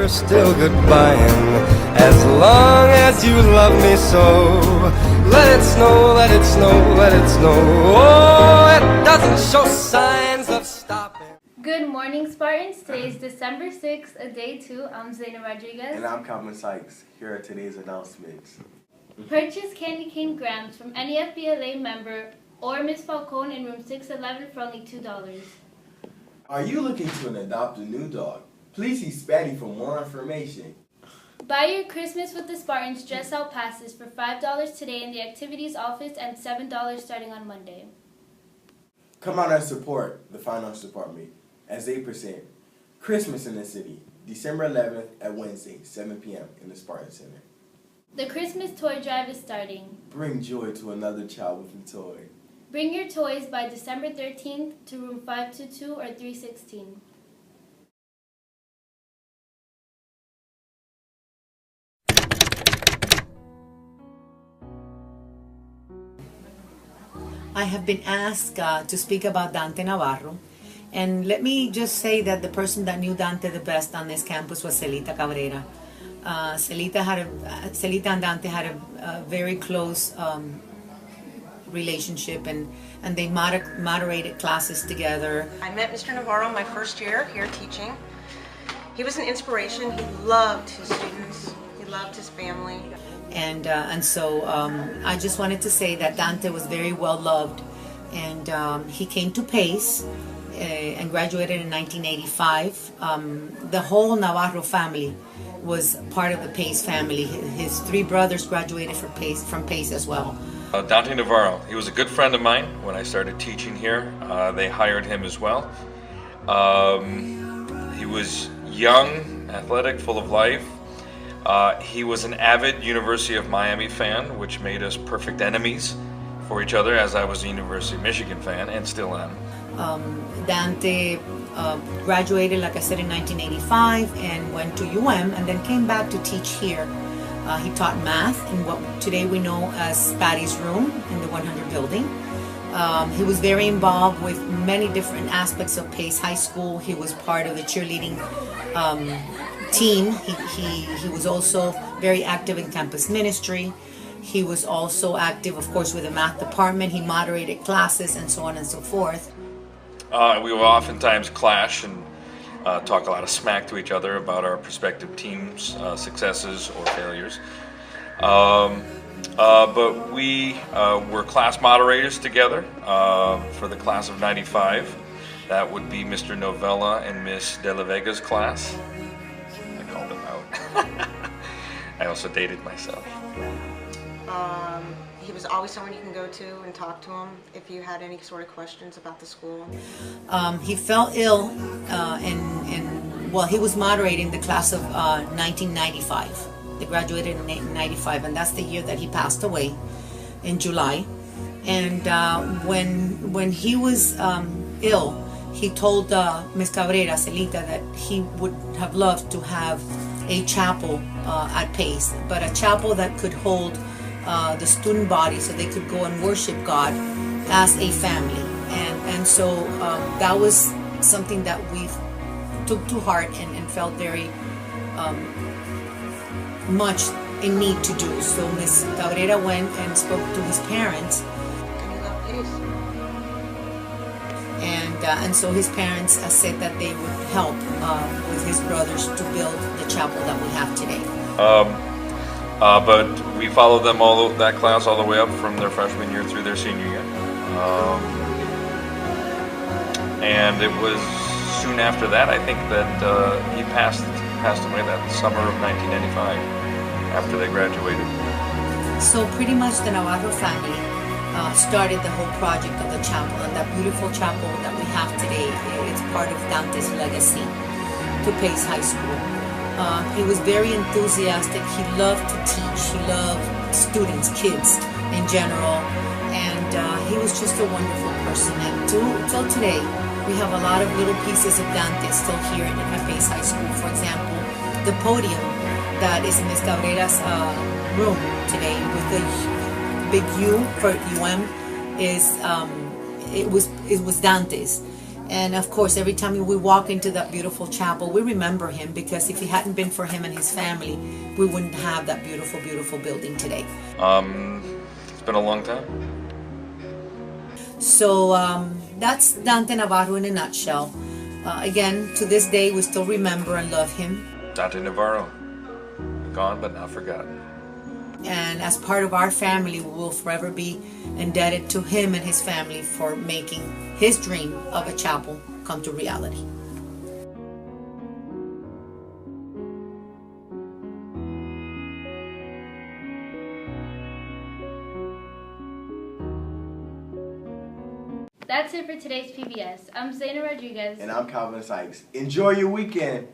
we're still goodbying. As long as you love me so, let it snow, let it snow, let it snow. Oh, it doesn't show signs of stopping. Good morning, Spartans. Today is December 6th, day 2. I'm Zayna Rodriguez. And I'm Calvin Sykes. Here are today's announcements. Purchase candy cane grams from any FBLA member or Ms. Falcone in room 611 for only $2. Are you looking to adopt a new dog? Please see Spatty for more information. Buy your Christmas with the Spartans dress out passes for $5 today in the activities office and $7 starting on Monday. Come out and support the Fine Arts Department as they present Christmas in the City, December 11th at Wednesday, 7 p.m. in the Spartan Center. The Christmas toy drive is starting. Bring joy to another child with a toy. Bring your toys by December 13th to room 522 or 316. I have been asked to speak about Dante Navarro, and let me just say that the person that knew Dante the best on this campus was Celita Cabrera. Celita and Dante had a very close relationship, and they moderated classes together. I met Mr. Navarro my first year here teaching. He was an inspiration. He loved his students. He loved his family. And so I just wanted to say that Dante was very well loved, and he came to Pace and graduated in 1985. The whole Navarro family was part of the Pace family. His 3 brothers graduated from Pace as well. Dante Navarro, he was a good friend of mine when I started teaching here. They hired him as well. He was young, athletic, full of life. He was an avid University of Miami fan, which made us perfect enemies for each other, as I was a University of Michigan fan and still am. Dante graduated, like I said, in 1985 and went to UM and then came back to teach here. He taught math in what today we know as Spatty's room in the 100 building. He was very involved with many different aspects of Pace High School. He was part of the cheerleading team. He was also very active in campus ministry. He was also active, of course, with the math department. He moderated classes and so on and so forth. We would oftentimes clash and talk a lot of smack to each other about our prospective teams' successes or failures. But we were class moderators together for the class of 95. That would be Mr. Novella and Miss De La Vega's class. I called them out. I also dated myself. He was always someone you can go to and talk to him if you had any sort of questions about the school. He fell ill, and he was moderating the class of 1995. They graduated in 95, and that's the year that he passed away in July. And when he was ill, he told Ms. Cabrera, Celita, that he would have loved to have a chapel at Pace, but a chapel that could hold the student body so they could go and worship God as a family. And so that was something that we took to heart and felt very much in need to do. So Ms. Cabrera went and spoke to his parents. And he loved Pace. And so his parents said that they would help with his brothers to build the chapel that we have today. But we followed them that class all the way up from their freshman year through their senior year. And it was soon after that, I think, that he passed away that summer of 1995 after they graduated. So pretty much the Navarro family started the whole project of the chapel, and that beautiful chapel that we have today, it's part of Dante's legacy to Pace High School. He was very enthusiastic. He loved to teach. He loved students, kids in general, and he was just a wonderful person. And till today, we have a lot of little pieces of Dante still here at Pace High School. For example, the podium that is in Ms. Cabrera's room today with the big U for UM it was Dante's. And of course, every time we walk into that beautiful chapel, we remember him, because if it hadn't been for him and his family, we wouldn't have that beautiful, beautiful building today. It's been a long time. So that's Dante Navarro in a nutshell. Again, to this day, we still remember and love him. Dante Navarro, gone but not forgotten. And as part of our family, we will forever be indebted to him and his family for making his dream of a chapel come to reality. That's it for today's PBS. I'm Zaina Rodriguez. And I'm Calvin Sykes. Enjoy your weekend.